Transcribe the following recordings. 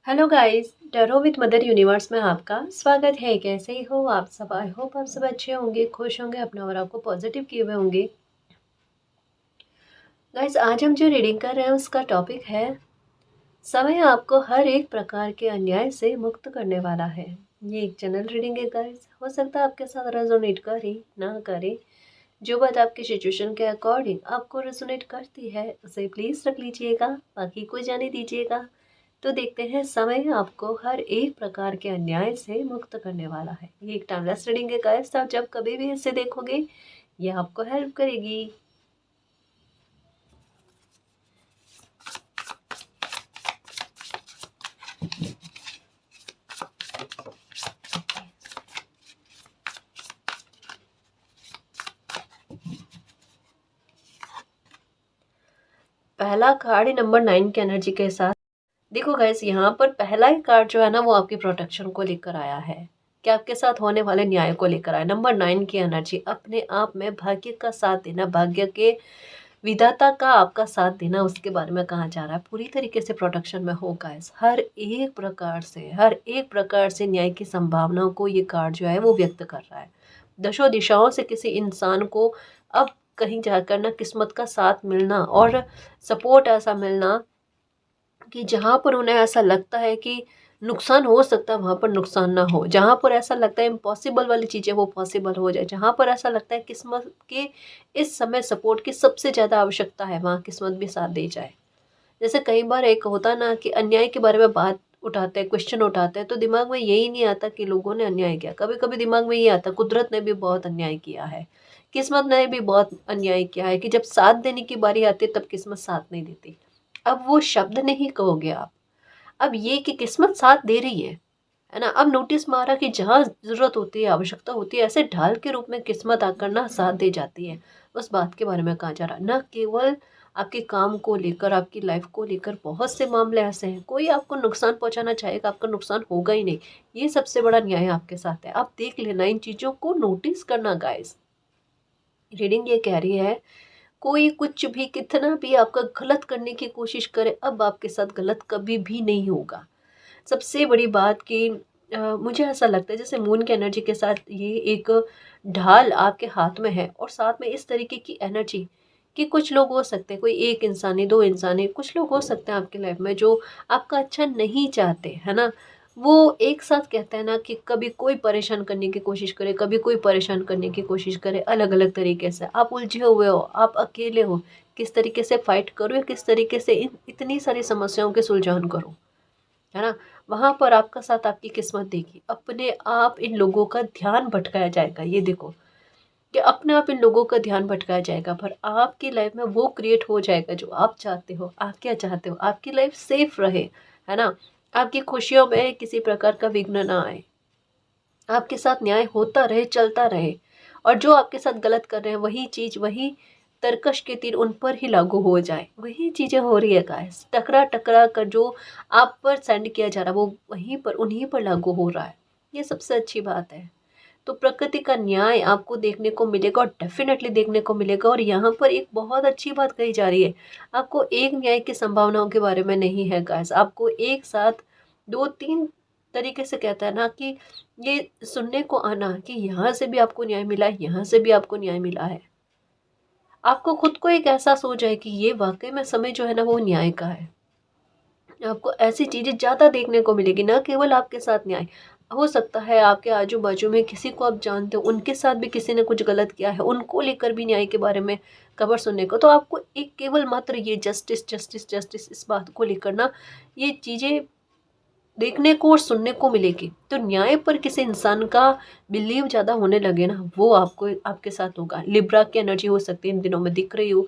Hello guys, tarot with mother universe में आपका स्वागत है। कैसे ही हो आप सब? आई होप आप सब अच्छे होंगे, खुश होंगे, अपना और आपको पॉजिटिव किए हुए होंगे। गाइस, आज हम जो रीडिंग कर रहे हैं उसका टॉपिक है समय आपको हर एक प्रकार के अन्याय से मुक्त करने वाला है। ये एक जनरल रीडिंग है गाइस, हो सकता है आपके साथ रेजोनेट करे ना करे। जो बात आपकी सिचुएशन के अकॉर्डिंग आपको रेजोनेट करती है उसे प्लीज रख लीजिएगा, बाकी को जाने दीजिएगा। तो देखते हैं, समय आपको हर एक प्रकार के अन्याय से मुक्त करने वाला है। ये एक टाइमलेस रीडिंग है गाइस, आप जब कभी भी इसे देखोगे ये आपको हेल्प करेगी। पहला कार्ड नंबर 9 की एनर्जी के साथ देखो गाइस, यहाँ पर पहला ही कार्ड जो है ना वो आपकी प्रोटेक्शन को लेकर आया है, कि आपके साथ होने वाले न्याय को लेकर आया। नंबर 9 की एनर्जी अपने आप में भाग्य का साथ देना, भाग्य के विधाता का आपका साथ देना, उसके बारे में कहा जा रहा है। पूरी तरीके से प्रोटेक्शन में हो गाइस, हर एक प्रकार से न्याय की संभावनाओं को ये कार्ड जो है वो व्यक्त कर रहा है। दशों दिशाओं से किसी इंसान को अब कहीं जाकर ना किस्मत का साथ मिलना और सपोर्ट ऐसा मिलना कि जहाँ पर उन्हें ऐसा लगता है कि नुकसान हो सकता है वहाँ पर नुकसान ना हो, जहाँ पर ऐसा लगता है इम्पॉसिबल वाली चीज़ें वो पॉसिबल हो जाए, जहाँ पर ऐसा लगता है किस्मत के इस समय सपोर्ट की सबसे ज़्यादा आवश्यकता है वहाँ किस्मत भी साथ दे जाए। जैसे कई बार एक होता ना कि अन्याय के बारे में बात उठाते हैं, क्वेश्चन उठाते हैं, तो दिमाग में यही नहीं आता कि लोगों ने अन्याय किया। कभी कभी दिमाग में ये आता कुदरत ने भी बहुत अन्याय किया है, किस्मत ने भी बहुत अन्याय किया है, कि जब साथ देने की बारी आती है तब किस्मत साथ नहीं देती। अब वो शब्द नहीं कहोगे आप, अब ये कि किस्मत साथ दे रही है ना। अब नोटिस मारा कि जहाँ ज़रूरत होती है, आवश्यकता होती है, ऐसे ढाल के रूप में किस्मत आकर ना साथ दे जाती है। उस बात के बारे में कहा जा रहा है। न केवल आपके काम को लेकर, आपकी लाइफ को लेकर बहुत से मामले ऐसे हैं, कोई आपको नुकसान पहुंचाना चाहेगा, आपका नुकसान होगा ही नहीं। ये सबसे बड़ा न्याय आपके साथ है। आप देख लेना, इन चीज़ों को नोटिस करना गाइस। रीडिंग ये कह रही है, कोई कुछ भी कितना भी आपका गलत करने की कोशिश करे, अब आपके साथ गलत कभी भी नहीं होगा। सबसे बड़ी बात कि मुझे ऐसा लगता है जैसे मून की एनर्जी के साथ ये एक ढाल आपके हाथ में है, और साथ में इस तरीके की एनर्जी कि कुछ लोग हो सकते हैं, कोई एक इंसान है, दो इंसान है, कुछ लोग हो सकते हैं आपकी लाइफ में जो आपका अच्छा नहीं चाहते, है ना। वो एक साथ कहते हैं ना कि कभी कोई परेशान करने की कोशिश करे, कभी कोई परेशान करने की कोशिश करे, अलग अलग तरीके से। आप उलझे हुए हो, आप अकेले हो, किस तरीके से फाइट करो या किस तरीके से इतनी सारी समस्याओं के सुलझान करो, है ना। वहां पर आपका साथ आपकी किस्मत देगी। अपने आप इन लोगों का ध्यान भटकाया जाएगा, ये देखो कि अपने आप इन लोगों का ध्यान भटकाया जाएगा, पर आपकी लाइफ में वो क्रिएट हो जाएगा जो आप चाहते हो। आप क्या चाहते हो? आपकी लाइफ सेफ रहे, है ना। आपकी खुशियों में किसी प्रकार का विघ्न ना आए, आपके साथ न्याय होता रहे, चलता रहे। और जो आपके साथ गलत कर रहे हैं वही चीज़, वही तरकश के तीर उन पर ही लागू हो जाए। वही चीज़ें हो रही है गाइस, टकरा टकरा कर जो आप पर सेंड किया जा रहा है वो वहीं पर, उन्हीं पर लागू हो रहा है। ये सबसे अच्छी बात है। तो प्रकृति का न्याय आपको देखने को मिलेगा, और डेफिनेटली देखने को मिलेगा। और यहाँ पर एक बहुत अच्छी बात कही जा रही है, आपको एक न्याय की संभावनाओं के बारे में नहीं है गाइस, आपको एक साथ दो तीन तरीके से कहता है ना कि ये सुनने को आना कि यहाँ से भी आपको न्याय मिला है, यहाँ से भी आपको न्याय मिला है। आपको खुद को एक एहसास हो जाए कि ये वाकई में समय जो है ना वो न्याय का है। आपको ऐसी चीज़ें ज़्यादा देखने को मिलेगी, ना केवल आपके साथ न्याय। हो सकता है आपके आजू बाजू में किसी को आप जानते हो, उनके साथ भी किसी ने कुछ गलत किया है, उनको लेकर भी न्याय के बारे में खबर सुनने को। तो आपको एक केवल मात्र ये जस्टिस जस्टिस जस्टिस इस बात को लेकर ना ये चीज़ें देखने को और सुनने को मिलेगी। तो न्याय पर किसी इंसान का बिलीव ज़्यादा होने लगे ना, वो आपको आपके साथ होगा। लिब्रा की एनर्जी हो सकती है इन दिनों में दिख रही हो,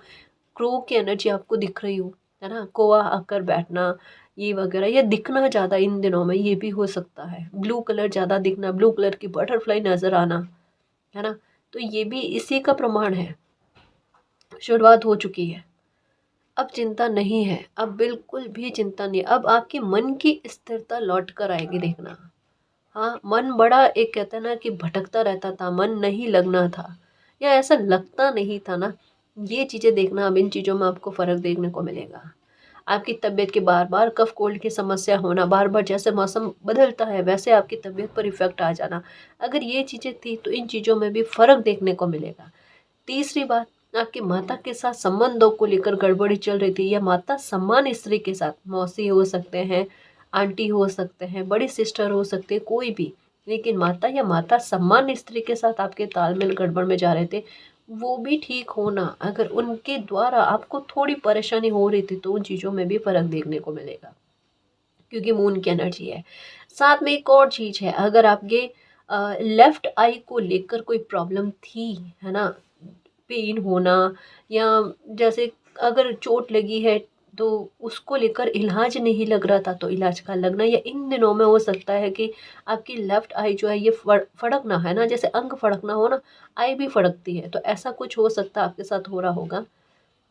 क्रो की एनर्जी आपको दिख रही हो, है ना। कोआ आकर बैठना ये वगैरह, ये दिखना ज़्यादा इन दिनों में ये भी हो सकता है। ब्लू कलर ज़्यादा दिखना, ब्लू कलर की बटरफ्लाई नज़र आना, है ना। तो ये भी इसी का प्रमाण है। शुरुआत हो चुकी है, अब चिंता नहीं है, अब बिल्कुल भी चिंता नहीं। अब आपकी मन की स्थिरता लौट कर आएगी, देखना। हाँ, मन बड़ा एक कहते हैं ना कि भटकता रहता था, मन नहीं लगना था, या ऐसा लगता नहीं था ना। ये चीज़ें देखना, अब इन चीज़ों में आपको फ़र्क देखने को मिलेगा। आपकी तबीयत के बार बार कफ कोल्ड की समस्या होना, बार बार जैसे मौसम बदलता है वैसे आपकी तबीयत पर इफेक्ट आ जाना, अगर ये चीज़ें थी तो इन चीज़ों में भी फ़र्क देखने को मिलेगा। तीसरी बात, आपकी माता के साथ संबंधों को लेकर गड़बड़ी चल रही थी, या माता समान स्त्री के साथ, मौसी हो सकते हैं, आंटी हो सकते हैं, बड़ी सिस्टर हो सकती है, कोई भी, लेकिन माता या माता सम्मान स्त्री के साथ आपके तालमेल गड़बड़ में जा रहे थे, वो भी ठीक होना। अगर उनके द्वारा आपको थोड़ी परेशानी हो रही थी तो उन चीज़ों में भी फ़र्क देखने को मिलेगा, क्योंकि मून की एनर्जी है। साथ में एक और चीज़ है, अगर आपके लेफ्ट आई को लेकर कोई प्रॉब्लम थी, है ना, पेन होना, या जैसे अगर चोट लगी है तो उसको लेकर इलाज नहीं लग रहा था तो इलाज का लगना, या इन दिनों में हो सकता है कि आपकी लेफ्ट आई जो है ये फड़कना, है ना, जैसे अंग फड़कना हो ना, आई भी फड़कती है, तो ऐसा कुछ हो सकता है आपके साथ हो रहा होगा।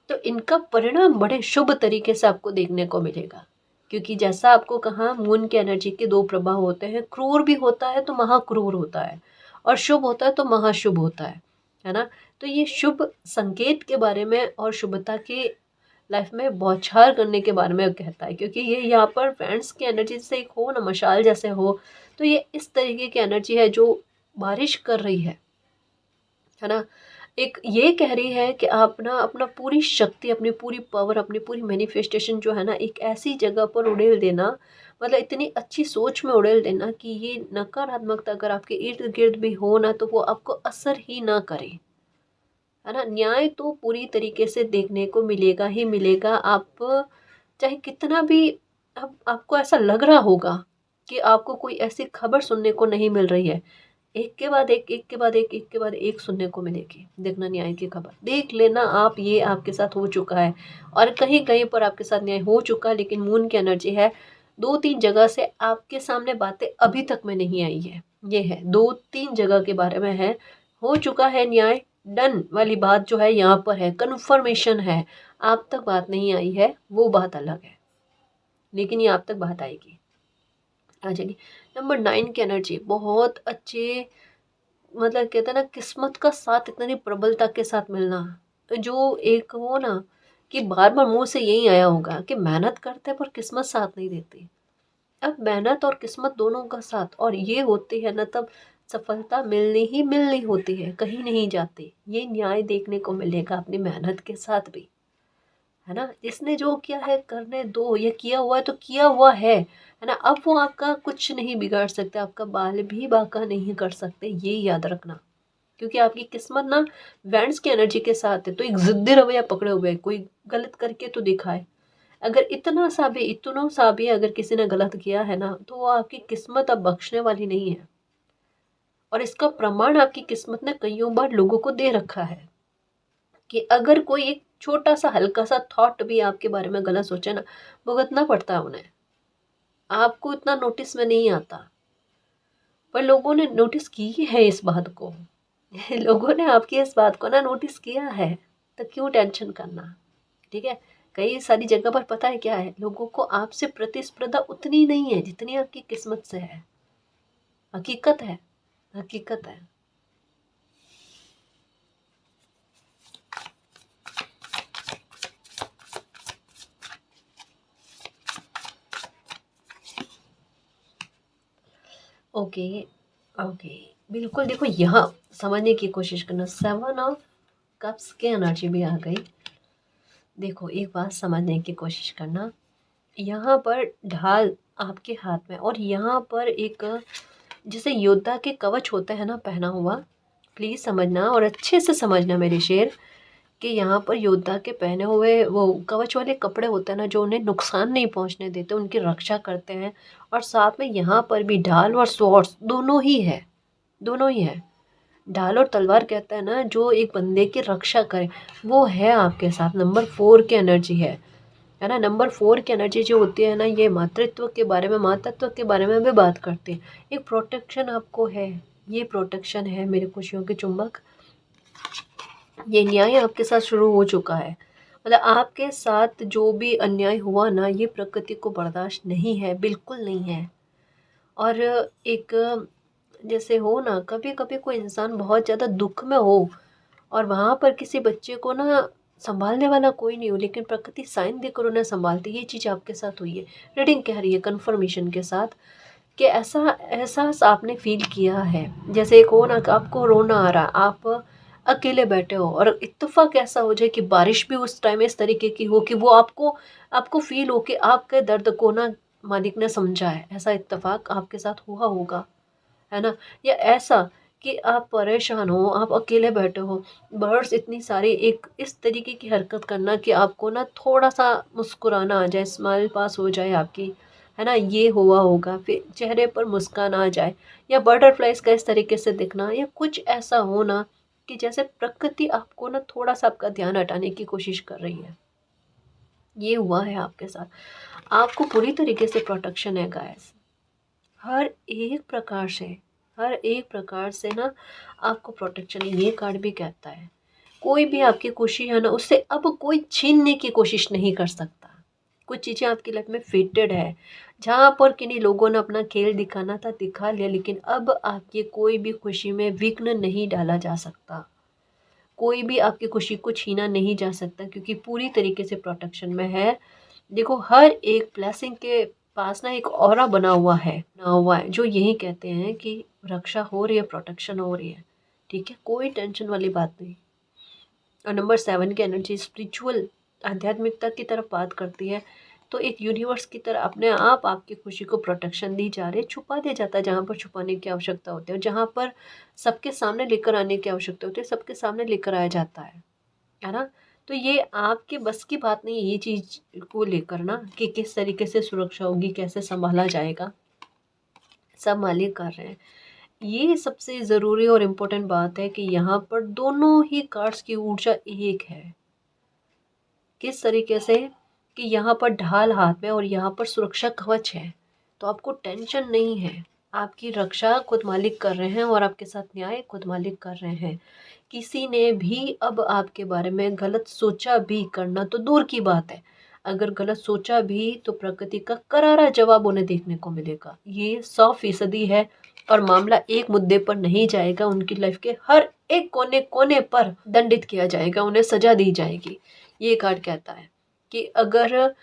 तो इनका परिणाम बड़े शुभ तरीके से आपको देखने को मिलेगा, क्योंकि जैसा आपको कहा, मून की एनर्जी के दो प्रभाव होते हैं, क्रूर भी होता है तो महाक्रूर होता है, और शुभ होता है तो महाशुभ होता है ना। तो ये शुभ संकेत के बारे में और शुभता के लाइफ में बौछार करने के बारे में कहता है, क्योंकि ये यहाँ पर फ्रेंड्स की एनर्जी से एक हो ना, मशाल जैसे हो, तो ये इस तरीके की एनर्जी है जो बारिश कर रही है ना। एक ये कह रही है कि आप ना अपना पूरी शक्ति, अपनी पूरी पावर, अपनी पूरी मैनिफेस्टेशन जो है ना, एक ऐसी जगह पर उड़ेल देना, मतलब इतनी अच्छी सोच में उड़ेल देना कि ये नकारात्मकता अगर आपके इर्द गिर्द भी हो ना, तो वो आपको असर ही ना करे, है ना। न्याय तो पूरी तरीके से देखने को मिलेगा ही मिलेगा। आप चाहे कितना भी, अब आपको ऐसा लग रहा होगा कि आपको कोई ऐसी खबर सुनने को नहीं मिल रही है, एक के बाद एक के बाद एक के बाद एक सुनने को मिलेगी। देखना न्याय की खबर देख लेना आप, ये आपके साथ हो चुका है, और कहीं कहीं पर आपके साथ न्याय हो चुका है, लेकिन मून की एनर्जी है, दो तीन जगह से आपके सामने बातें अभी तक में नहीं आई है, ये है दो तीन जगह के बारे में है, हो चुका है न्याय, डन वाली बात जो है यहाँ पर है, कन्फर्मेशन है। आप तक बात नहीं आई है वो बात अलग है, लेकिन ये आप तक बात आएगी, आ जाएगी। नंबर 9 की एनर्जी बहुत अच्छे, मतलब कहते हैं ना, किस्मत का साथ इतनी प्रबलता के साथ मिलना, जो एक वो ना, कि बार बार मुंह से यही आया होगा कि मेहनत करते हैं पर किस्मत साथ नहीं देती। अब मेहनत और किस्मत दोनों का साथ और ये होती है ना, तब सफलता मिलनी ही मिलनी होती है, कहीं नहीं जाती। ये न्याय देखने को मिलेगा अपनी मेहनत के साथ भी, है ना। जिसने जो किया है करने दो, ये किया हुआ है तो किया हुआ है ना। अब वो आपका कुछ नहीं बिगाड़ सकते, आपका बाल भी बांका नहीं कर सकते, ये याद रखना, क्योंकि आपकी किस्मत ना वैंड्स की एनर्जी के साथ है, तो एक जिद्दी रवैया पकड़े हुए, कोई गलत करके तो दिखाए। अगर इतना सा भी अगर किसी ने गलत किया है ना, तो वो आपकी किस्मत अब बख्शने वाली नहीं है, और इसका प्रमाण आपकी किस्मत ने कईयों बार लोगों को दे रखा है, कि अगर कोई एक छोटा सा हल्का सा थॉट भी आपके बारे में गलत सोचे ना, भुगतना पड़ता है उन्हें, आपको इतना नोटिस में नहीं आता, पर लोगों ने नोटिस की है इस बात को। लोगों ने आपकी इस बात को ना नोटिस किया है, तो क्यों टेंशन करना, ठीक है। कई सारी जगह पर पता है क्या है, लोगों को आपसे प्रतिस्पर्धा उतनी नहीं है जितनी आपकी किस्मत से है, हकीकत है, हकीकत है। ओके, ओके, बिल्कुल। देखो यहाँ समझने की कोशिश करना, 7 ऑफ कप्स की एनर्जी भी आ गई। देखो एक बात समझने की कोशिश करना, यहाँ पर ढाल आपके हाथ में, और यहाँ पर एक जैसे योद्धा के कवच होते हैं ना पहना हुआ, प्लीज़ समझना और अच्छे से समझना मेरे शेर, कि यहाँ पर योद्धा के पहने हुए वो कवच वाले कपड़े होते हैं ना, जो उन्हें नुकसान नहीं पहुँचने देते, उनकी रक्षा करते हैं। और साथ में यहाँ पर भी ढाल और स्वॉर्ड्स दोनों ही है, दोनों ही है। ढाल और तलवार कहते हैं ना, जो एक बंदे की रक्षा करे, वो है आपके साथ। नंबर 4 की एनर्जी है ना। नंबर 4 की एनर्जी जो होती है ना, ये मातृत्व के बारे में, मातृत्व के बारे में भी बात करते हैं। एक प्रोटेक्शन आपको है, ये प्रोटेक्शन है मेरे खुशियों के चुंबक। ये न्याय आपके साथ शुरू हो चुका है, मतलब आपके साथ जो भी अन्याय हुआ ना, ये प्रकृति को बर्दाश्त नहीं है, बिल्कुल नहीं है। और एक जैसे हो ना, कभी कभी कोई इंसान बहुत ज़्यादा दुख में हो और वहाँ पर किसी बच्चे को ना संभालने वाला कोई नहीं हो, लेकिन प्रकृति साइन देकर उन्हें संभालती है। ये चीज़ आपके साथ हुई है। रीडिंग कह रही है कन्फर्मेशन के साथ कि ऐसा एहसास आपने फील किया है, जैसे एक हो ना कि आपको रोना आ रहा है, आप अकेले बैठे हो और इत्तेफाक ऐसा हो जाए कि बारिश भी उस टाइम इस तरीके की हो कि वो आपको आपको फील हो कि आपके दर्द को ना मालिक ने समझा है। ऐसा इत्तेफाक आपके साथ हुआ होगा, है ना? या ऐसा कि आप परेशान हो, आप अकेले बैठे हो, बर्ड्स इतनी सारी एक इस तरीके की हरकत करना कि आपको ना थोड़ा-सा मुस्कुराना आ जाए, स्माइल पास हो जाए आपकी, है ना? ये हुआ होगा। फिर चेहरे पर मुस्कान आ जाए या बटरफ्लाइज़ का इस तरीके से दिखना या कुछ ऐसा हो ना कि जैसे प्रकृति आपको ना थोड़ा-सा आपका ध्यान हटाने की कोशिश कर रही है। ये हुआ है आपके साथ। आपको पूरी तरीके से प्रोटेक्शन है गाइस। हर एक प्रकार से, हर एक प्रकार से ना आपको प्रोटेक्शन है। ये कार्ड भी कहता है कोई भी आपकी खुशी है ना उससे अब कोई छीनने की कोशिश नहीं कर सकता। कुछ चीज़ें आपकी लाइफ में फेटेड है, जहाँ पर किन्हीं लोगों ने अपना खेल दिखाना था दिखा लिया, लेकिन अब आपकी कोई भी खुशी में विघ्न नहीं डाला जा सकता। कोई भी आपकी खुशी को छीना नहीं जा सकता क्योंकि पूरी तरीके से प्रोटेक्शन में है। देखो हर एक ब्लेसिंग के पास ना एक ऑरा बना हुआ है जो यही कहते हैं कि रक्षा हो रही है, प्रोटेक्शन हो रही है। ठीक है, कोई टेंशन वाली बात नहीं। और नंबर 7 की एनर्जी स्पिरिचुअल आध्यात्मिकता की तरफ बात करती है। तो एक यूनिवर्स की तरह अपने आप आपकी खुशी को प्रोटेक्शन दी जा रही है, छुपा दिया जाता है जहाँ पर छुपाने की आवश्यकता होती है और जहाँ पर सबके सामने लेकर आने की आवश्यकता होती है सबके सामने लेकर आया जाता है ना? तो ये आपके बस की बात नहीं है ये चीज़ को लेकर ना कि किस तरीके से सुरक्षा होगी, कैसे सँभाला जाएगा, सब मालिक कर रहे हैं। ये सबसे ज़रूरी और इम्पोर्टेंट बात है कि यहाँ पर दोनों ही कार्ड्स की ऊर्जा एक है। किस तरीके से कि यहाँ पर ढाल हाथ में और यहाँ पर सुरक्षा कवच है। तो आपको टेंशन नहीं है। आपकी रक्षा खुद मालिक कर रहे हैं और आपके साथ न्याय खुद मालिक कर रहे हैं। किसी ने भी अब आपके बारे में गलत सोचा भी करना तो दूर की बात है। अगर गलत सोचा भी तो प्रकृति का करारा जवाब उन्हें देखने को मिलेगा। ये 100% है और मामला एक मुद्दे पर नहीं जाएगा। उनकी लाइफ के हर एक कोने-कोने पर दंडित किया जाएगा, उन्हें सज़ा दी जाएगी। ये कार्ड कहता है कि अगर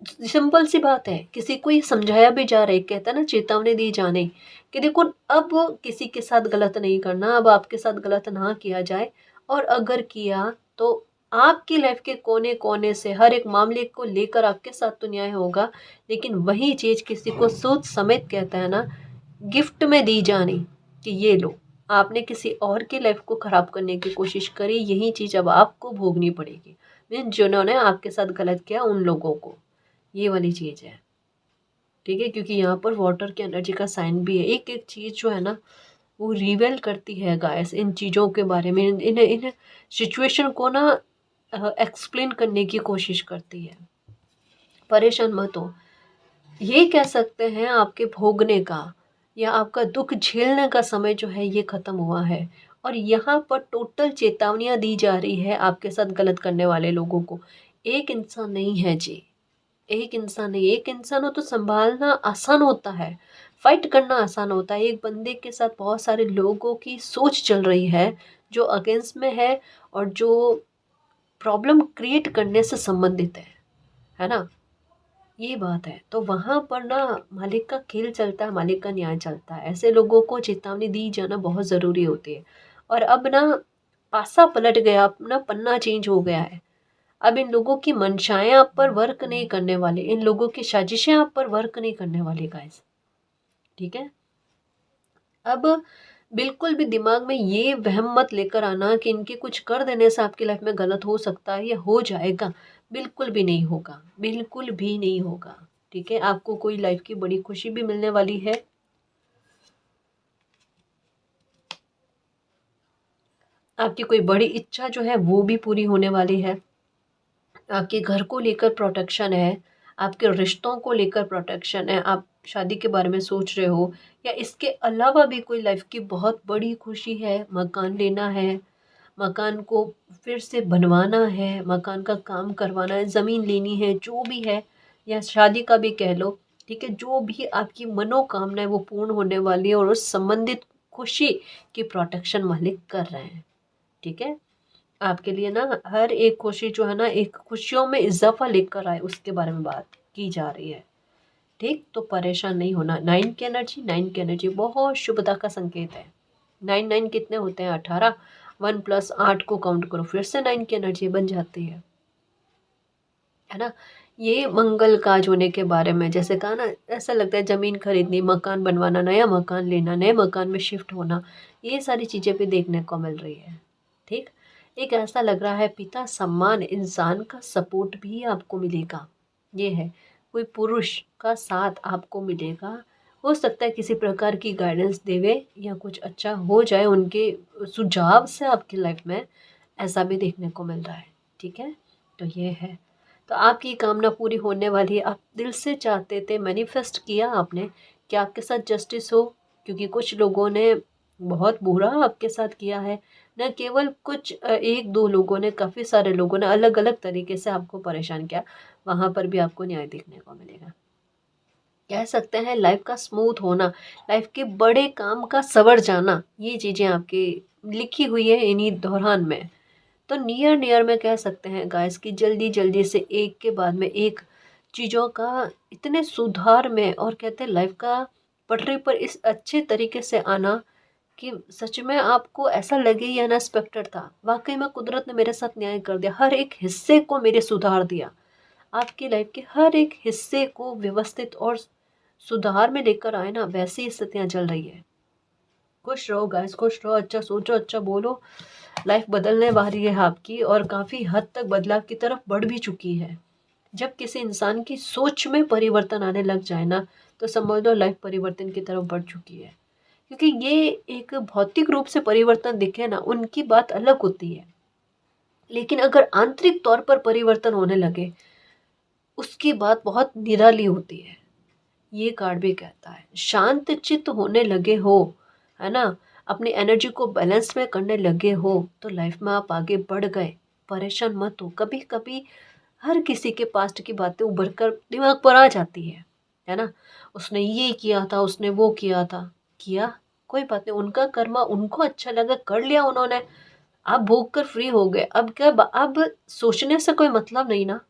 सिंपल सी बात है, किसी को ये समझाया भी जा रहा है, कहता है ना चेतावनी दी जाने कि देखो अब किसी के साथ गलत नहीं करना, अब आपके साथ गलत ना किया जाए और अगर किया तो आपकी लाइफ के कोने-कोने से हर एक मामले को लेकर आपके साथ तो न्याय होगा, लेकिन वही चीज़ किसी को सोच समेत कहता है ना गिफ्ट में दी जानी कि ये लो, आपने किसी और की लाइफ को ख़राब करने की कोशिश करी, यही चीज़ अब आपको भोगनी पड़ेगी। मीन्स जिन्होंने आपके साथ गलत किया उन लोगों को, ये वाली चीज़ है। ठीक है, क्योंकि यहाँ पर वाटर की एनर्जी का साइन भी है। एक-एक चीज़ जो है ना वो रिवील करती है गाइस इन चीज़ों के बारे में, इन इन सिचुएशन को ना एक्सप्लेन करने की कोशिश करती है। परेशान मत हो। ये कह सकते हैं आपके भोगने का या आपका दुख झेलने का समय जो है ये ख़त्म हुआ है और यहाँ पर टोटल चेतावनियाँ दी जा रही है आपके साथ गलत करने वाले लोगों को। एक इंसान नहीं है जी, एक इंसान नहीं, एक इंसान हो तो सँभालना आसान होता है, फाइट करना आसान होता है। एक बंदे के साथ बहुत सारे लोगों की सोच चल रही है जो अगेंस्ट में है और जो प्रॉब्लम क्रिएट करने से संबंधित है ना? ये बात है। तो वहाँ पर ना मालिक का खेल चलता है, मालिक का न्याय चलता है। ऐसे लोगों को चेतावनी दी जाना बहुत ज़रूरी होती है। और अब ना पासा पलट गया, अब ना पन्ना चेंज हो गया है। अब इन लोगों की मंशाएँ आप पर वर्क नहीं करने वाली, इन लोगों की साजिशें आप पर वर्क नहीं करने वाली गाइस। ठीक है? अब बिल्कुल भी दिमाग में ये वहम मत लेकर आना कि इनके कुछ कर देने से आपकी लाइफ में गलत हो सकता है या हो जाएगा। बिल्कुल भी नहीं होगा, बिल्कुल भी नहीं होगा। ठीक है? आपको कोई लाइफ की बड़ी खुशी भी मिलने वाली है। आपकी कोई बड़ी इच्छा जो है वो भी पूरी होने वाली है। आपके घर को लेकर प्रोटेक्शन है, आपके रिश्तों को लेकर प्रोटेक्शन है, आप शादी के बारे में सोच रहे हो या इसके अलावा भी कोई लाइफ की बहुत बड़ी खुशी है, मकान लेना है, मकान को फिर से बनवाना है, मकान का काम करवाना है, ज़मीन लेनी है, जो भी है या शादी का भी कह लो, ठीक है? जो भी आपकी मनोकामना है वो पूर्ण होने वाली है और उस संबंधित खुशी की प्रोटेक्शन मालिक कर रहे हैं, ठीक है? आपके लिए ना हर एक खुशी जो है ना एक खुशियों में इजाफा लेकर आए उसके बारे में बात की जा रही है। ठीक, तो परेशान नहीं होना। 9 की एनर्जी, 9 की एनर्जी बहुत शुभता का संकेत है। 9 9 कितने होते हैं? 18। 1 प्लस 8 को काउंट करो, फिर से 9 की एनर्जी बन जाती है ना। ये मंगल काज होने के बारे में, जैसे कहा ना, ऐसा लगता है ज़मीन खरीदनी, मकान बनवाना, नया मकान लेना, नए मकान में शिफ्ट होना, ये सारी चीज़ें भी देखने को मिल रही है। ठीक, एक ऐसा लग रहा है पिता सम्मान, इंसान का सपोर्ट भी आपको मिलेगा। ये है, कोई पुरुष का साथ आपको मिलेगा। हो सकता है किसी प्रकार की गाइडेंस देवे या कुछ अच्छा हो जाए उनके सुझाव से आपकी लाइफ में, ऐसा भी देखने को मिल रहा है। ठीक है, तो ये है। तो आपकी कामना पूरी होने वाली है। आप दिल से चाहते थे, मैनिफेस्ट किया आपने कि आपके साथ जस्टिस हो, क्योंकि कुछ लोगों ने बहुत बुरा आपके साथ किया है। न केवल कुछ एक दो लोगों ने, काफ़ी सारे लोगों ने अलग अलग तरीके से आपको परेशान किया। वहाँ पर भी आपको न्याय देखने को मिलेगा। कह सकते हैं लाइफ का स्मूथ होना, लाइफ के बड़े काम का सवर जाना, ये चीज़ें आपकी लिखी हुई है इन्हीं दौरान में। तो नियर नियर में कह सकते हैं गाइस कि जल्दी जल्दी से एक के बाद में एक चीज़ों का इतने सुधार में, और कहते हैं लाइफ का पटरी पर इस अच्छे तरीके से आना कि सच में आपको ऐसा लगे ये अनएक्सपेक्टेड था। वाकई में कुदरत ने मेरे साथ न्याय कर दिया, हर एक हिस्से को मेरे सुधार दिया। आपकी लाइफ के हर एक हिस्से को व्यवस्थित और सुधार में लेकर आए ना, वैसी स्थितियाँ चल रही है। खुश रहो गाइस, खुश रहो, अच्छा सोचो, अच्छा बोलो। लाइफ बदलने वाली है आपकी, और काफ़ी हद तक बदलाव की तरफ बढ़ भी चुकी है। जब किसी इंसान की सोच में परिवर्तन आने लग जाए ना, तो समझ लो लाइफ परिवर्तन की तरफ बढ़ चुकी है। क्योंकि ये एक भौतिक रूप से परिवर्तन दिखे ना, उनकी बात अलग होती है। लेकिन अगर आंतरिक तौर पर परिवर्तन होने लगे, उसकी बात बहुत निराली होती है। ये कार्ड भी कहता है शांत चित्त होने लगे हो, है ना, अपनी एनर्जी को बैलेंस में करने लगे हो, तो लाइफ में आप आगे बढ़ गए। परेशान मत हो। कभी कभी हर किसी के पास्ट की बातें उभर कर दिमाग पर आ जाती है ना। उसने ये किया था, उसने वो किया था, किया, कोई बात नहीं, उनका कर्मा उनको अच्छा लगा, कर लिया उन्होंने। आप भोग कर फ्री हो गए। अब क्या, अब सोचने से कोई मतलब नहीं ना।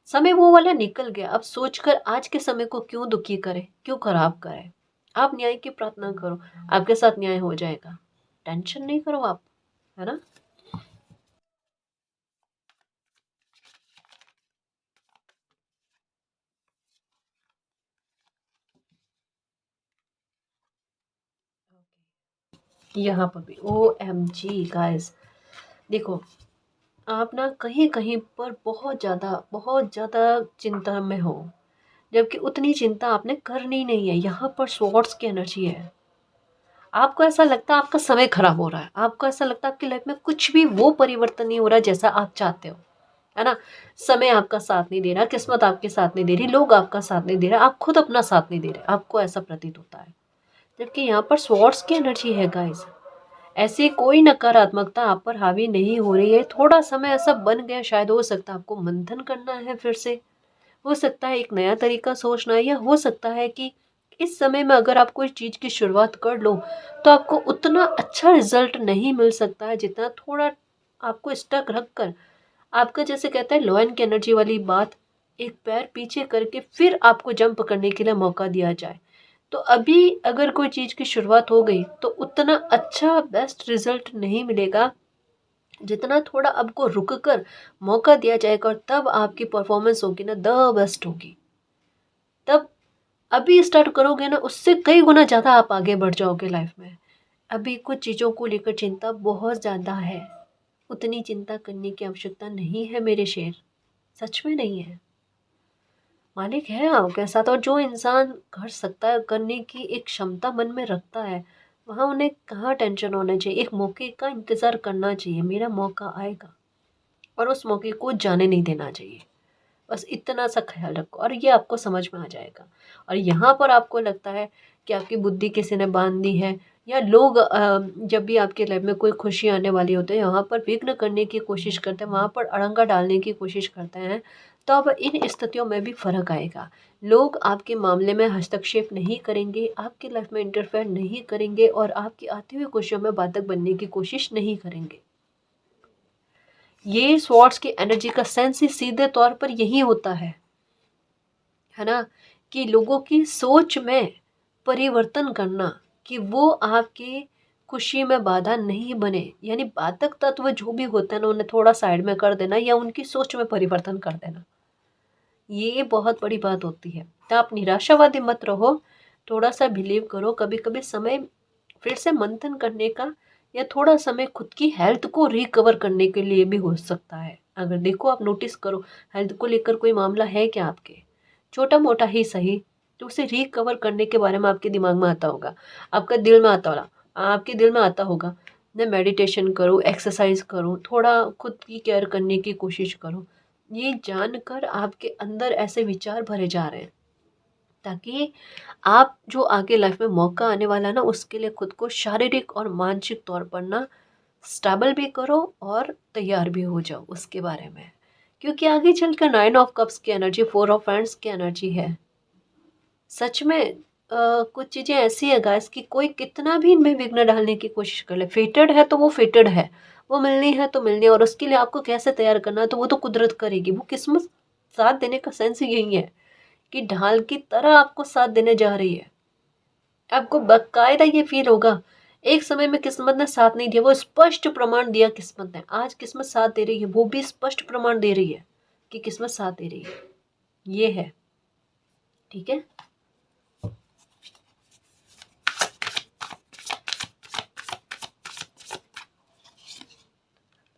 समय वो वाला निकल गया। अब सोचकर आज के समय को क्यों दुखी करें, क्यों खराब करें। आप न्याय की प्रार्थना करो, आपके साथ न्याय हो जाएगा। टेंशन नहीं करो आप, है ना। यहाँ पर भी OMG गाइस, देखो, आप ना कहीं कहीं पर बहुत ज़्यादा चिंता में हो, जबकि उतनी चिंता आपने करनी नहीं है। यहाँ पर स्वॉर्ड्स की एनर्जी है। आपको ऐसा लगता है आपका समय खराब हो रहा है, आपको ऐसा लगता है आपकी लाइफ में कुछ भी वो परिवर्तन नहीं हो रहा जैसा आप चाहते हो, है ना। समय आपका साथ नहीं दे रहा, किस्मत आपके साथ नहीं दे रही, लोग आपका साथ नहीं दे रहे, आप खुद अपना साथ नहीं दे रहे, आपको ऐसा प्रतीत होता है। जबकि यहाँ पर स्वॉर्ड्स की एनर्जी है गाइस। ऐसी कोई नकारात्मकता आप पर हावी नहीं हो रही है। थोड़ा समय ऐसा बन गया, शायद हो सकता है आपको मंथन करना है फिर से, हो सकता है एक नया तरीका सोचना है, या हो सकता है कि इस समय में अगर आप कोई चीज़ की शुरुआत कर लो तो आपको उतना अच्छा रिजल्ट नहीं मिल सकता है जितना थोड़ा आपको स्टक रख कर, आपका जैसे कहते हैं लॉयन की एनर्जी वाली बात, एक पैर पीछे करके फिर आपको जंप करने के लिए मौका दिया जाए। तो अभी अगर कोई चीज़ की शुरुआत हो गई तो उतना अच्छा बेस्ट रिजल्ट नहीं मिलेगा जितना थोड़ा आपको रुक कर मौका दिया जाएगा, और तब आपकी परफॉर्मेंस होगी ना द बेस्ट होगी। तब अभी स्टार्ट करोगे ना, उससे कई गुना ज़्यादा आप आगे बढ़ जाओगे लाइफ में। अभी कुछ चीज़ों को लेकर चिंता बहुत ज़्यादा है, उतनी चिंता करने की आवश्यकता नहीं है मेरे शेर, सच में नहीं है। मालिक है आपके साथ, और जो इंसान कर सकता है, करने की एक क्षमता मन में रखता है, वहाँ उन्हें कहाँ टेंशन होना चाहिए। एक मौके का इंतज़ार करना चाहिए, मेरा मौका आएगा, और उस मौके को जाने नहीं देना चाहिए। बस इतना सा ख्याल रखो, और ये आपको समझ में आ जाएगा। और यहाँ पर आपको लगता है कि आपकी बुद्धि किसी ने बांध दी है, या लोग जब भी आपके लाइफ में कोई खुशी आने वाली होती है, यहाँ पर विघ्न करने की कोशिश करते हैं, वहाँ पर अड़ंगा डालने की कोशिश करते हैं, तो अब इन स्थितियों में भी फर्क आएगा। लोग आपके मामले में हस्तक्षेप नहीं करेंगे, आपकी लाइफ में इंटरफेयर नहीं करेंगे, और आपकी आती हुई खुशियों में बाधक बनने की कोशिश नहीं करेंगे। ये स्वॉर्ड्स की एनर्जी का सेंस ही सीधे तौर पर यही होता है ना, कि लोगों की सोच में परिवर्तन करना, कि वो आपकी खुशी में बाधा नहीं बने, यानी बाधक तत्व जो भी होते हैं ना उन्हें थोड़ा साइड में कर देना या उनकी सोच में परिवर्तन कर देना, ये बहुत बड़ी बात होती है। तो आप निराशावादी मत रहो, थोड़ा सा बिलीव करो। कभी कभी समय फिर से मंथन करने का या थोड़ा समय खुद की हेल्थ को रिकवर करने के लिए भी हो सकता है। अगर देखो आप नोटिस करो, हेल्थ को लेकर कोई मामला है क्या आपके, छोटा मोटा ही सही, तो उसे रिकवर करने के बारे में आपके दिमाग में आता होगा, आपका दिल में आता होगा, आपके दिल में आता होगा मैं मेडिटेशन करूँ, एक्सरसाइज करूँ, थोड़ा खुद की केयर करने की कोशिश करूँ। ये जानकर आपके अंदर ऐसे विचार भरे जा रहे हैं ताकि आप जो आगे लाइफ में मौका आने वाला है ना उसके लिए खुद को शारीरिक और मानसिक तौर पर ना स्टेबल भी करो और तैयार भी हो जाओ उसके बारे में। क्योंकि आगे चलकर 9 ऑफ कप्स की एनर्जी, 4 ऑफ हैंड्स की एनर्जी है। सच में कुछ चीज़ें ऐसी है गाइस कि कोई कितना भी इनमें विघ्न डालने की कोशिश कर ले, फेटेड है तो वो फेटेड है, वो मिलनी है तो मिलनी है, और उसके लिए आपको कैसे तैयार करना है तो वो तो कुदरत करेगी। वो किस्मत साथ देने का सेंस ही यही है कि ढाल की तरह आपको साथ देने जा रही है। आपको बकायदा ये फील होगा, एक समय में किस्मत ने साथ नहीं दिया, वो स्पष्ट प्रमाण दिया किस्मत ने। आज किस्मत साथ दे रही है, वो भी स्पष्ट प्रमाण दे रही है कि किस्मत साथ दे रही है। ये है, ठीक है।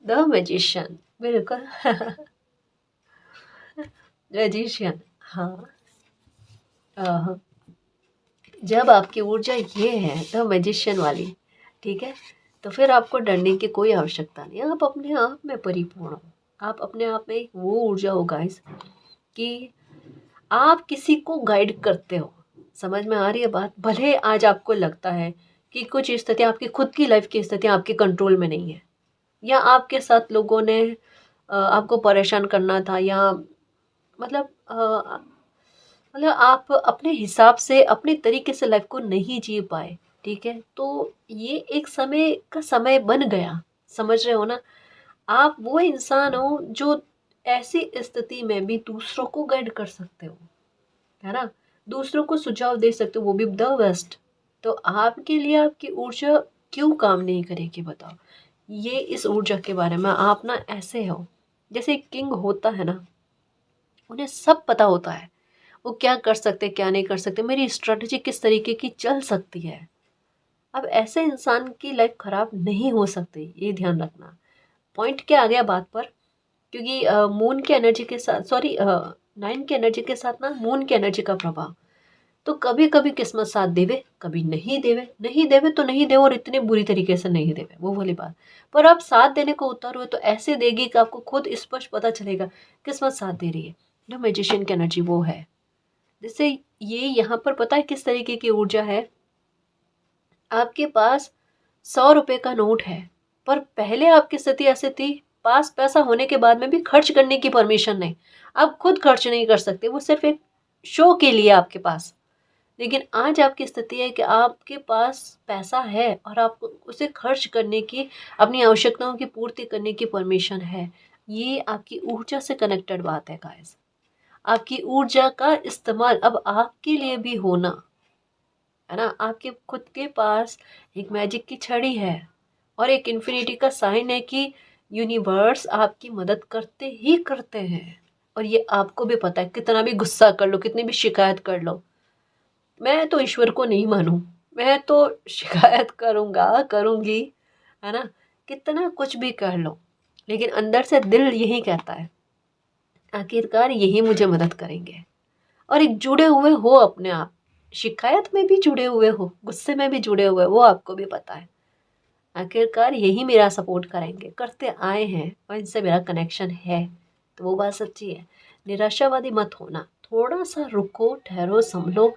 द मैजिशियन, बिल्कुल। मैजिशियन, हाँ। आह, जब आपकी ऊर्जा ये है द मैजिशियन वाली, ठीक है, तो फिर आपको डरने की कोई आवश्यकता नहीं। आप अपने आप में परिपूर्ण हो, आप अपने आप में एक वो ऊर्जा हो गाइस कि आप किसी को गाइड करते हो। समझ में आ रही है बात? भले आज आपको लगता है कि कुछ स्थिति, आपकी खुद की लाइफ की स्थिति आपके कंट्रोल में नहीं है, या आपके साथ लोगों ने आपको परेशान करना था, या मतलब आप अपने हिसाब से अपने तरीके से लाइफ को नहीं जी पाए, ठीक है, तो ये एक समय का समय बन गया। समझ रहे हो ना? आप वो इंसान हो जो ऐसी स्थिति में भी दूसरों को गाइड कर सकते हो, है ना, दूसरों को सुझाव दे सकते हो, वो भी द बेस्ट। तो आपके लिए आपकी ऊर्जा क्यों काम नहीं करेगी बताओ? ये इस ऊर्जा के बारे में आप ना ऐसे हो जैसे किंग होता है ना, उन्हें सब पता होता है वो क्या कर सकते क्या नहीं कर सकते, मेरी स्ट्रेटजी किस तरीके की चल सकती है। अब ऐसे इंसान की लाइफ खराब नहीं हो सकती, ये ध्यान रखना। पॉइंट क्या आ गया बात पर, क्योंकि मून की एनर्जी के साथ, सॉरी, 9 की एनर्जी के साथ ना मून की एनर्जी का प्रभाव, तो कभी कभी किस्मत साथ देवे, कभी नहीं देवे, नहीं देवे तो नहीं देवे, और इतने बुरी तरीके से नहीं देवे, वो वाली बात। पर आप साथ देने को उतर हुए तो ऐसे देगी कि आपको खुद स्पष्ट पता चलेगा किस्मत साथ दे रही है। जो मैजिशियन की एनर्जी वो है। जैसे ये यहाँ पर पता है किस तरीके की ऊर्जा है। आपके पास 100 रुपए का नोट है, पर पहले आपकी स्थिति ऐसी थी, पास पैसा होने के बाद में भी खर्च करने की परमिशन नहीं, आप खुद खर्च नहीं कर सकते, वो सिर्फ एक शो के लिए आपके पास। लेकिन आज आपकी स्थिति है कि आपके पास पैसा है और आपको उसे खर्च करने की, अपनी आवश्यकताओं की पूर्ति करने की परमिशन है। ये आपकी ऊर्जा से कनेक्टेड बात है गाइस। आपकी ऊर्जा का इस्तेमाल अब आपके लिए भी होना, है ना। आपके खुद के पास एक मैजिक की छड़ी है और एक इन्फिनिटी का साइन है कि यूनिवर्स आपकी मदद करते ही करते हैं। और ये आपको भी पता है, कितना भी गुस्सा कर लो, कितनी भी शिकायत कर लो, मैं तो ईश्वर को नहीं मानूं, मैं तो शिकायत करूंगा, करूंगी, है ना, कितना कुछ भी कर लो, लेकिन अंदर से दिल यही कहता है आखिरकार यही मुझे मदद करेंगे। और एक जुड़े हुए हो अपने आप, शिकायत में भी जुड़े हुए हो, गुस्से में भी जुड़े हुए हो, वो आपको भी पता है आखिरकार यही मेरा सपोर्ट करेंगे, करते आए हैं और इनसे मेरा कनेक्शन है। तो वो बात सच्ची है। निराशावादी मत होना, थोड़ा सा रुको, ठहरो, संभलो,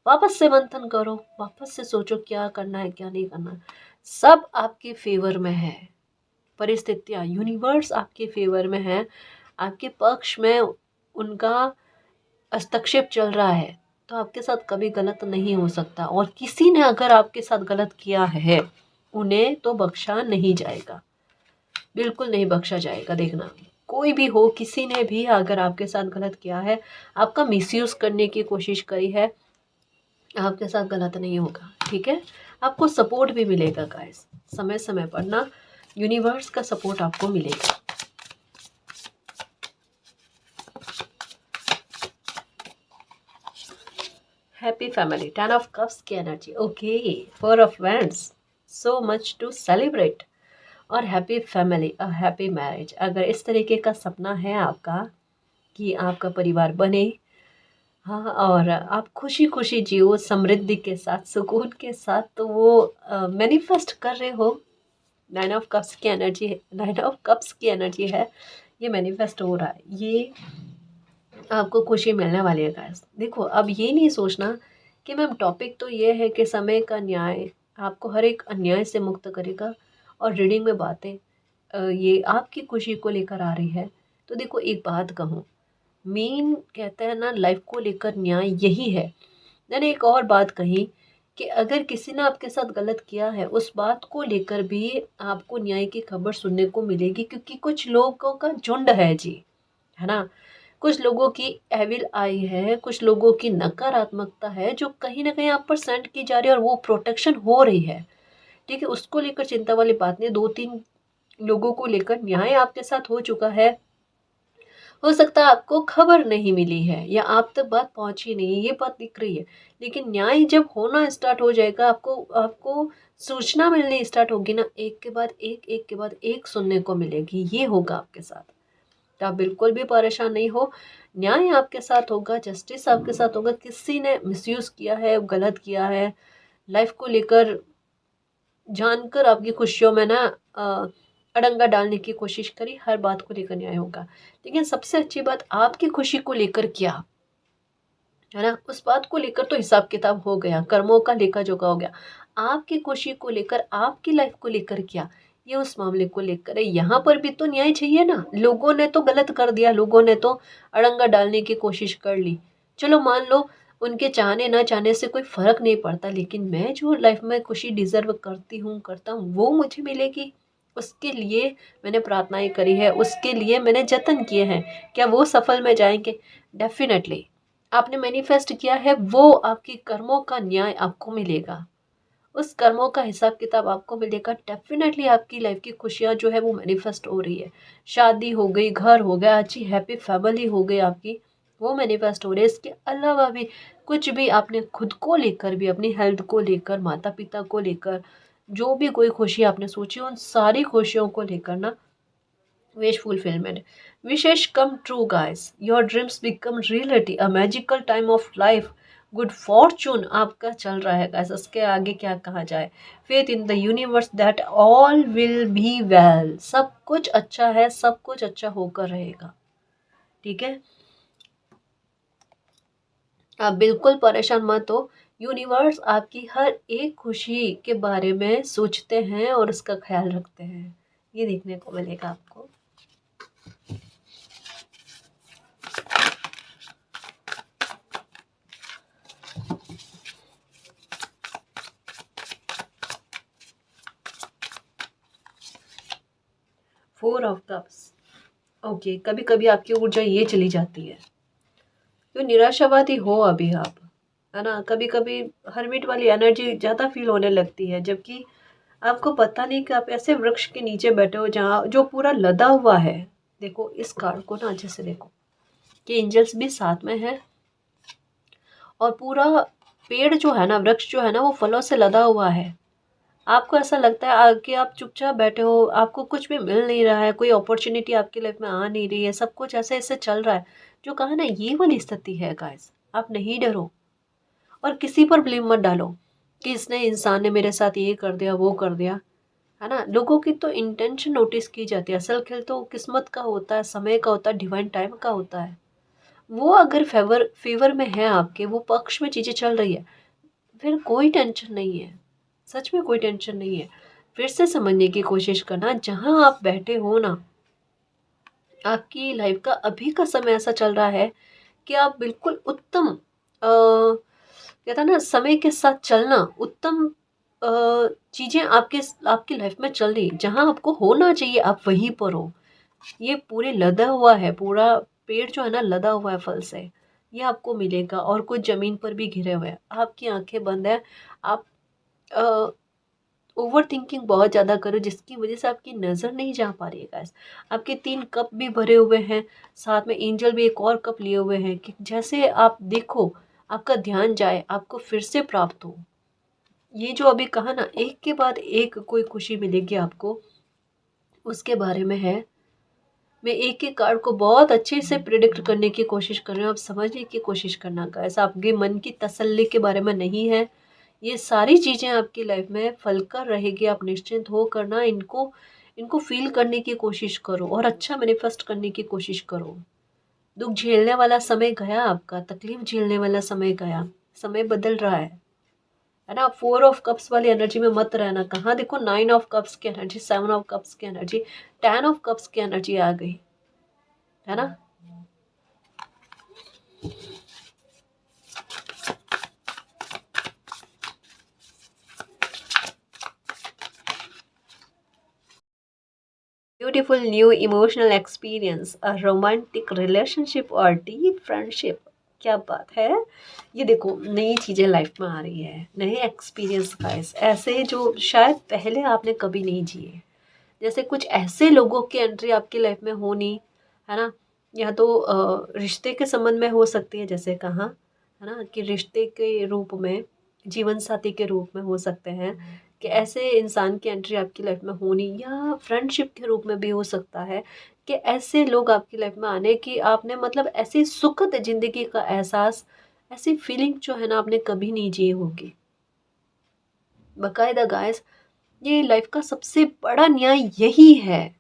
वापस से मंथन करो, वापस से सोचो क्या करना है क्या नहीं करना। सब आपके फेवर में है, परिस्थितियाँ, यूनिवर्स आपके फेवर में है, आपके पक्ष में उनका हस्तक्षेप चल रहा है। तो आपके साथ कभी गलत नहीं हो सकता, और किसी ने अगर आपके साथ गलत किया है उन्हें तो बख्शा नहीं जाएगा। बिल्कुल नहीं बख्शा जाएगा। देखना, कोई भी हो, किसी ने भी अगर आपके साथ गलत किया है, आपका मिसयूज़ करने की कोशिश करी है, आपके साथ गलत नहीं होगा, ठीक है। आपको सपोर्ट भी मिलेगा गाइस, समय समय पर ना यूनिवर्स का सपोर्ट आपको मिलेगा। हैप्पी फैमिली, 10 ऑफ कप्स की energy, okay. 4 of wands, so much to celebrate. और happy family, a happy marriage, अगर इस तरीके का सपना है आपका कि आपका परिवार बने, हाँ, और आप खुशी खुशी जियो समृद्धि के साथ, सुकून के साथ, तो वो मैनिफेस्ट कर रहे हो। 9 ऑफ कप्स की एनर्जी है, 9 ऑफ कप्स की एनर्जी है, ये मैनिफेस्ट हो रहा है, ये आपको खुशी मिलने वाली है गाइस। देखो, अब ये नहीं सोचना कि मैम टॉपिक तो ये है कि समय का न्याय आपको हर एक अन्याय से मुक्त करेगा, और रीडिंग में बातें ये आपकी खुशी को लेकर आ रही है। तो देखो, एक बात कहूँ, मेन कहते हैं ना लाइफ को लेकर न्याय यही है। मैंने एक और बात कही कि अगर किसी ने आपके साथ गलत किया है, उस बात को लेकर भी आपको न्याय की खबर सुनने को मिलेगी, क्योंकि कुछ लोगों का झुंड है जी, है ना। कुछ लोगों की एविल आई है, कुछ लोगों की नकारात्मकता है जो कहीं ना कहीं आप पर सेंड की जा रही है, और वो प्रोटेक्शन हो रही है, ठीक है। उसको लेकर चिंता वाली बात नहीं। 2-3 लोगों को लेकर न्याय आपके साथ हो चुका है, हो सकता है आपको खबर नहीं मिली है या आप तक बात पहुंची नहीं है, ये बात दिख रही है। लेकिन न्याय जब होना स्टार्ट हो जाएगा, आपको आपको सूचना मिलनी स्टार्ट होगी ना, एक के बाद एक, एक के बाद एक सुनने को मिलेगी, ये होगा आपके साथ। तो आप बिल्कुल भी परेशान नहीं हो, न्याय आपके साथ होगा, जस्टिस आपके साथ होगा। किसी ने मिसयूज किया है, गलत किया है, लाइफ को लेकर जानकर आपकी खुशियों में ना अड़ंगा डालने की कोशिश करी, हर बात को लेकर न्याय होगा। लेकिन सबसे अच्छी बात, आपकी खुशी को लेकर क्या है ना, उस बात को लेकर तो हिसाब किताब हो गया, कर्मों का लेखा जोखा हो गया। आपकी खुशी को लेकर, आपकी लाइफ को लेकर क्या, ये उस मामले को लेकर है। यहाँ पर भी तो न्याय चाहिए ना। लोगों ने तो गलत कर दिया, लोगों ने तो अड़ंगा डालने की कोशिश कर ली, चलो मान लो उनके चाहने ना चाहने से कोई फर्क नहीं पड़ता, लेकिन मैं जो लाइफ में खुशी डिजर्व करती हूँ, करता हूँ, वो मुझे मिलेगी। उसके लिए मैंने प्रार्थनाएं करी है, उसके लिए मैंने जतन किए हैं, क्या वो सफल में जाएंगे? डेफिनेटली। आपने मैनिफेस्ट किया है, वो आपकी कर्मों का न्याय आपको मिलेगा, उस कर्मों का हिसाब किताब आपको मिलेगा। डेफिनेटली आपकी लाइफ की खुशियाँ जो है वो मैनिफेस्ट हो रही है। शादी हो गई, घर हो गया, अच्छी हैप्पी फैमिली हो गई आपकी, वो मैनिफेस्ट हो रही है। इसके अलावा भी कुछ भी आपने खुद को लेकर भी, अपनी हेल्थ को लेकर, माता पिता को लेकर, जो भी कोई खुशी आपने सोची, उन सारी खुशियों को लेकर ना wish fulfillment, wishes come true guys, your dreams become reality, a magical time of life, good Fortune आपका चल रहा है गाइस। इसके आगे क्या कहा जाए, faith in the universe that all will be well, सब कुछ अच्छा है, सब कुछ अच्छा होकर रहेगा, ठीक है। आप बिल्कुल परेशान मत हो, यूनिवर्स आपकी हर एक खुशी के बारे में सोचते हैं और उसका ख्याल रखते हैं, ये देखने को मिलेगा आपको। 4 ऑफ कप्स, ओके। कभी कभी आपकी ऊर्जा ये चली जाती है, तो निराशावादी हो अभी आप, है ना। कभी कभी हर्मिट वाली एनर्जी ज़्यादा फील होने लगती है, जबकि आपको पता नहीं कि आप ऐसे वृक्ष के नीचे बैठे हो जहाँ जो पूरा लदा हुआ है। देखो इस कार्ड को ना अच्छे से देखो कि एंजल्स भी साथ में है, और पूरा पेड़ जो है ना, वृक्ष जो है ना, वो फलों से लदा हुआ है। आपको ऐसा लगता है कि आप चुपचाप बैठे हो, आपको कुछ भी मिल नहीं रहा है, कोई अपॉर्चुनिटी आपकी लाइफ में आ नहीं रही है, सब कुछ ऐसे ऐसे चल रहा है। जो कहा ना, ये वाली स्थिति है गाइस। आप नहीं डरो, और किसी पर ब्लेम मत डालो कि इसने, इंसान ने मेरे साथ ये कर दिया, वो कर दिया, है ना। लोगों की तो इंटेंशन नोटिस की जाती है, असल खेल तो किस्मत का होता है, समय का होता है, डिवाइन टाइम का होता है। वो अगर फेवर फेवर में है आपके, वो पक्ष में चीज़ें चल रही है, फिर कोई टेंशन नहीं है, सच में कोई टेंशन नहीं है। फिर से समझने की कोशिश करना, जहाँ आप बैठे हो ना, आपकी लाइफ का अभी का समय ऐसा चल रहा है कि आप बिल्कुल उत्तम कहता ना, समय के साथ चलना, उत्तम चीज़ें आपकी लाइफ में चल रही, जहाँ आपको होना चाहिए आप वहीं पर हो। ये पूरे लदा हुआ है, पूरा पेड़ जो है ना लदा हुआ है फल से, ये आपको मिलेगा। और कुछ ज़मीन पर भी घिरे हुए हैं, आपकी आँखें बंद है, आप ओवर थिंकिंग बहुत ज़्यादा करो जिसकी वजह से आपकी नज़र नहीं जा पा रही है गाइस। आपके 3 कप भी भरे हुए हैं, साथ में एंजल भी एक और कप लिए हुए हैं कि जैसे आप देखो, आपका ध्यान जाए, आपको फिर से प्राप्त हो। ये जो अभी कहा ना, एक के बाद एक कोई खुशी मिलेगी आपको, उसके बारे में है। मैं एक-एक कार्ड को बहुत अच्छे से प्रिडिक्ट करने की कोशिश कर रही हूँ, आप समझने की कोशिश करना गाइस। आपके मन की तसल्ली के बारे में नहीं है। ये सारी चीज़ें आपकी लाइफ में फलकर रहेगी, आप निश्चिंत हो करना, इनको इनको फ़ील करने की कोशिश करो और अच्छा मैनिफेस्ट करने की कोशिश करो। दुःख झेलने वाला समय गया आपका, तकलीफ़ झेलने वाला समय गया, समय बदल रहा है ना? 4 ऑफ कप्स वाली एनर्जी में मत रहना। कहाँ देखो 9 ऑफ कप्स की एनर्जी, 7 ऑफ कप्स की एनर्जी, 10 ऑफ कप्स की एनर्जी आ गई, है ना? Beautiful new emotional experience, a romantic relationship और डीप फ्रेंडशिप। क्या बात है। ये देखो नई चीज़ें लाइफ में आ रही है, नए एक्सपीरियंस गाइस, ऐसे जो शायद पहले आपने कभी नहीं जिए। जैसे कुछ ऐसे लोगों की एंट्री आपकी लाइफ में होनी, है ना? या तो रिश्ते के संबंध में हो सकती है, जैसे कहा है ना कि रिश्ते के रूप में, जीवन साथी के रूप में हो सकते हैं कि ऐसे इंसान की एंट्री आपकी लाइफ में होनी, या फ्रेंडशिप के रूप में भी हो सकता है कि ऐसे लोग आपकी लाइफ में आने की आपने मतलब ऐसी सुखद ज़िंदगी का एहसास, ऐसी फीलिंग जो है ना आपने कभी नहीं जी होगी। बाकायदा गाइस, ये लाइफ का सबसे बड़ा न्याय यही है,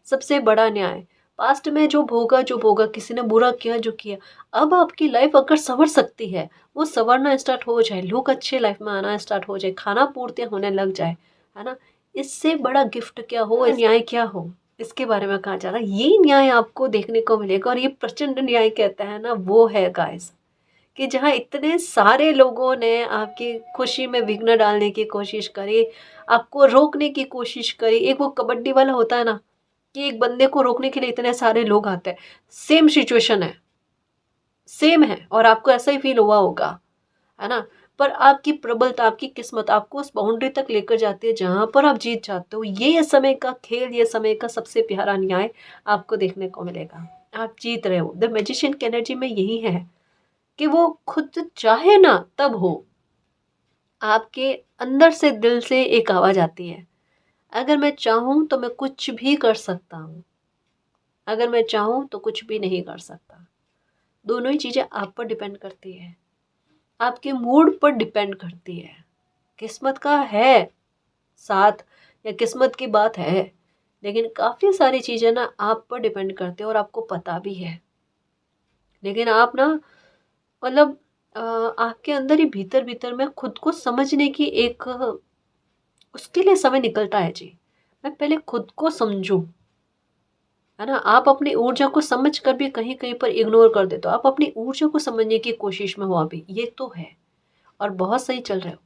सबसे बड़ा न्याय। पास्ट में जो भोगा, किसी ने बुरा किया, जो किया, अब आपकी लाइफ अगर संवर सकती है, वो संवरना स्टार्ट हो जाए, लोग अच्छे लाइफ में आना स्टार्ट हो जाए, खाना पूर्तियाँ होने लग जाए, है ना? इससे बड़ा गिफ्ट क्या हो, न्याय क्या हो, इसके बारे में कहा जा रहा है। ये न्याय आपको देखने को मिलेगा और ये प्रचंड न्याय कहते हैं ना, वो है गाइस। कि जहाँ इतने सारे लोगों ने आपकी खुशी में विघ्न डालने की कोशिश करी, आपको रोकने की कोशिश करी। एक वो कबड्डी वाला होता है ना, कि एक बंदे को रोकने के लिए इतने सारे लोग आते हैं। सेम सिचुएशन है, सेम है, और आपको ऐसा ही फ़ील हुआ होगा, है ना? पर आपकी प्रबलता, आपकी किस्मत आपको उस बाउंड्री तक लेकर जाती है जहाँ पर आप जीत जाते हो। ये समय का खेल, ये समय का सबसे प्यारा न्याय आपको देखने को मिलेगा। आप जीत रहे हो। द मैजिशियन की एनर्जी में यही है कि वो खुद चाहे ना तब हो। आपके अंदर से, दिल से एक आवाज़ आती है, अगर मैं चाहूँ तो मैं कुछ भी कर सकता हूँ, अगर मैं चाहूँ तो कुछ भी नहीं कर सकता। दोनों ही चीज़ें आप पर डिपेंड करती है, आपके मूड पर डिपेंड करती है। किस्मत का है साथ, या किस्मत की बात है, लेकिन काफ़ी सारी चीज़ें ना आप पर डिपेंड करती है और आपको पता भी है। लेकिन आप ना मतलब आपके अंदर ही भीतर-भीतर में खुद को समझने की एक, उसके लिए समय निकलता है जी। मैं पहले खुद को समझूँ, है ना? आप अपनी ऊर्जा को समझ कर भी कहीं-कहीं पर इग्नोर कर देते हो। आप अपनी ऊर्जा को समझने की कोशिश में हो अभी, ये तो है, और बहुत सही चल रहे हो।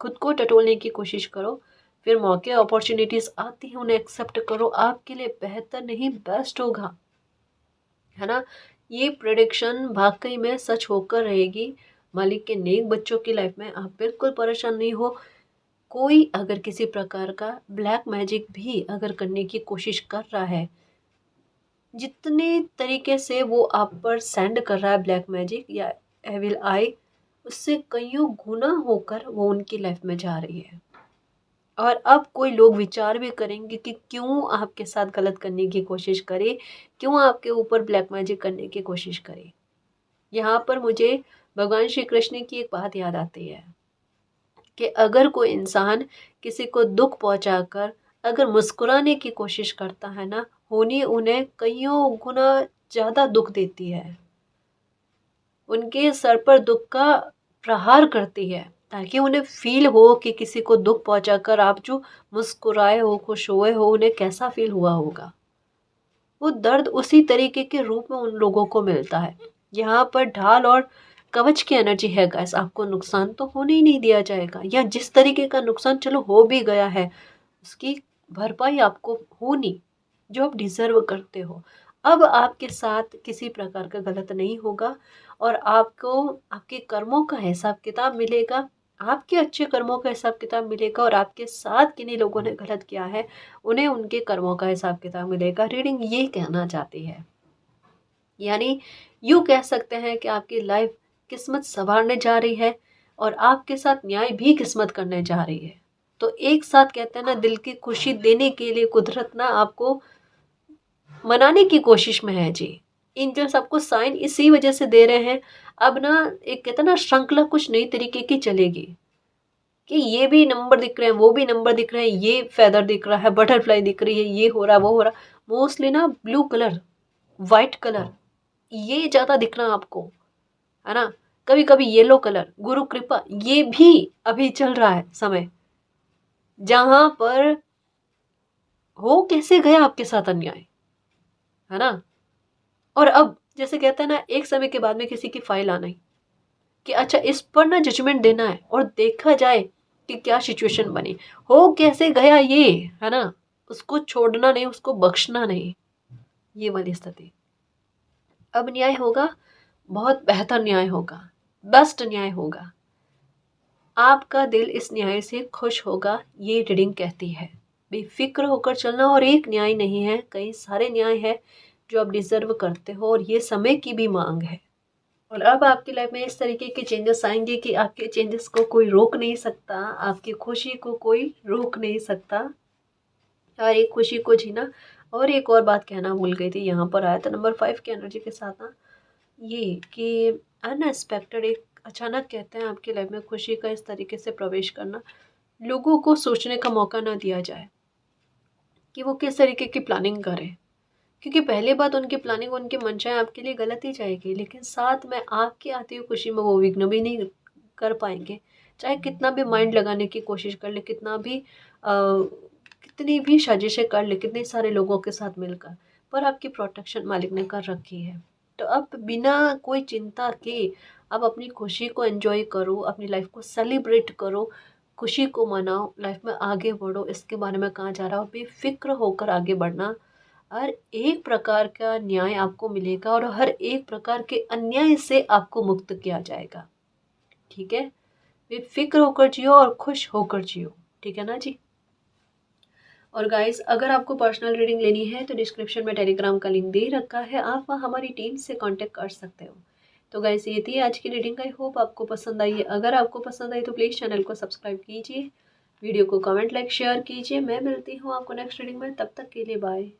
खुद को टटोलने की कोशिश करो, फिर मौके अपॉर्च्युनिटीज़ आती हैं, उन्हें एक्सेप्ट करो, आपके लिए बेहतर नहीं बेस्ट होगा, है ना? ये प्रेडिक्शन वाक़ई में सच होकर रहेगी। मालिक के नेक बच्चों की लाइफ में आप बिल्कुल परेशान नहीं हो। कोई अगर किसी प्रकार का ब्लैक मैजिक भी अगर करने की कोशिश कर रहा है, जितने तरीके से वो आप पर सेंड कर रहा है ब्लैक मैजिक या एविल आई, उससे कईयों गुना होकर वो उनकी लाइफ में जा रही है। और अब कोई लोग विचार भी करेंगे कि क्यों आपके साथ गलत करने की कोशिश करे, क्यों आपके ऊपर ब्लैक मैजिक करने की कोशिश करे। यहाँ पर मुझे भगवान श्री कृष्ण की एक बात याद आती है कि अगर कोई इंसान किसी को दुख पहुंचाकर अगर मुस्कुराने की कोशिश करता है ना, होनी उन्हें कईयों गुना ज़्यादा दुख देती है। उनके सर पर दुख का प्रहार करती है, ताकि उन्हें फ़ील हो कि किसी को दुख पहुंचाकर आप जो मुस्कुराए हो, खुश हुए हो, उन्हें कैसा फ़ील हुआ होगा। वो दर्द उसी तरीके के रूप में उन लोगों को मिलता है। यहाँ पर ढाल और कवच की एनर्जी है गाइस, आपको नुकसान तो होने ही नहीं दिया जाएगा, या जिस तरीके का नुकसान चलो हो भी गया है उसकी भरपाई आपको होनी, जो आप डिजर्व करते हो। अब आपके साथ किसी प्रकार का गलत नहीं होगा और आपको आपके कर्मों का हिसाब किताब मिलेगा, आपके अच्छे कर्मों का हिसाब किताब मिलेगा और आपके साथ किन्हीं लोगों ने गलत किया है उन्हें उनके कर्मों का हिसाब किताब मिलेगा। रीडिंग ये कहना चाहती है, यानी यूँ कह सकते हैं कि आपकी लाइफ किस्मत संवारने जा रही है और आपके साथ न्याय भी किस्मत करने जा रही है। तो एक साथ कहते हैं ना, दिल की खुशी देने के लिए कुदरत ना आपको मनाने की कोशिश में है जी। एंजल्स आपको साइन इसी वजह से दे रहे हैं। अब ना एक कहते हैं ना श्रृंखला कुछ नई तरीके की चलेगी कि ये भी नंबर दिख रहे हैं, वो भी नंबर दिख रहे हैं, ये फेदर दिख रहा है, बटरफ्लाई दिख रही है, ये हो रहा है, वो हो रहा। मोस्टली ना ब्लू कलर, वाइट कलर, ये ज़्यादा दिखना आपको, है ना। कभी कभी येलो कलर, गुरु कृपा, ये भी अभी चल रहा है समय, जहां पर हो कैसे गया आपके साथ अन्याय, है ना। और अब जैसे कहते हैं ना, एक समय के बाद में किसी की फाइल आना ही कि अच्छा इस पर ना जजमेंट देना है और देखा जाए कि क्या सिचुएशन बनी, हो कैसे गया ये, है ना। उसको छोड़ना नहीं, उसको बख्शना नहीं, ये वाली स्थिति। अब न्याय होगा, बहुत बेहतर न्याय होगा, बेस्ट न्याय होगा। आपका दिल इस न्याय से खुश होगा, ये रीडिंग कहती है। बेफिक्र होकर चलना, और एक न्याय नहीं है, कई सारे न्याय है जो आप डिजर्व करते हो और ये समय की भी मांग है। और अब आपकी लाइफ में इस तरीके के चेंजेस आएंगे कि आपके चेंजेस को कोई रोक नहीं सकता, आपकी खुशी को कोई रोक नहीं सकता। और एक खुशी को जीना। और एक और बात कहना भूल गई थी, यहाँ पर आया था नंबर 5 की एनर्जी के साथ ना, ये कि अनएक्सपेक्टेड, एक अचानक कहते हैं आपकी लाइफ में खुशी का इस तरीके से प्रवेश करना, लोगों को सोचने का मौका ना दिया जाए कि वो किस तरीके की प्लानिंग करें। क्योंकि पहली बात, उनकी प्लानिंग, उनकी मंशाएं आपके लिए गलत ही जाएगी, लेकिन साथ में आपकी आती हुई खुशी में वो विघ्न भी नहीं कर पाएंगे। चाहे कितना भी माइंड लगाने की कोशिश कर ले, कितनी भी साजिशें कर ले, कितने सारे लोगों के साथ मिलकर, पर आपकी प्रोटेक्शन मालिक ने कर रखी है। तो अब बिना कोई चिंता के अब अपनी खुशी को एंजॉय करो, अपनी लाइफ को सेलिब्रेट करो, खुशी को मनाओ, लाइफ में आगे बढ़ो। इसके बारे में कहा जा रहा है, बेफिक्र होकर आगे बढ़ना। हर एक प्रकार का न्याय आपको मिलेगा और हर एक प्रकार के अन्याय से आपको मुक्त किया जाएगा। ठीक है, बेफिक्र होकर जियो और खुश होकर जियो। ठीक है ना जी। और गाइस, अगर आपको पर्सनल रीडिंग लेनी है तो डिस्क्रिप्शन में टेलीग्राम का लिंक दे रखा है, आप वहाँ हमारी टीम से कांटेक्ट कर सकते हो। तो गाइस, ये थी आज की रीडिंग। आई होप आपको पसंद आई है। अगर आपको पसंद आई तो प्लीज़ चैनल को सब्सक्राइब कीजिए, वीडियो को कमेंट, लाइक, शेयर कीजिए। मैं मिलती हूँ आपको नेक्स्ट रीडिंग में, तब तक के लिए बाय।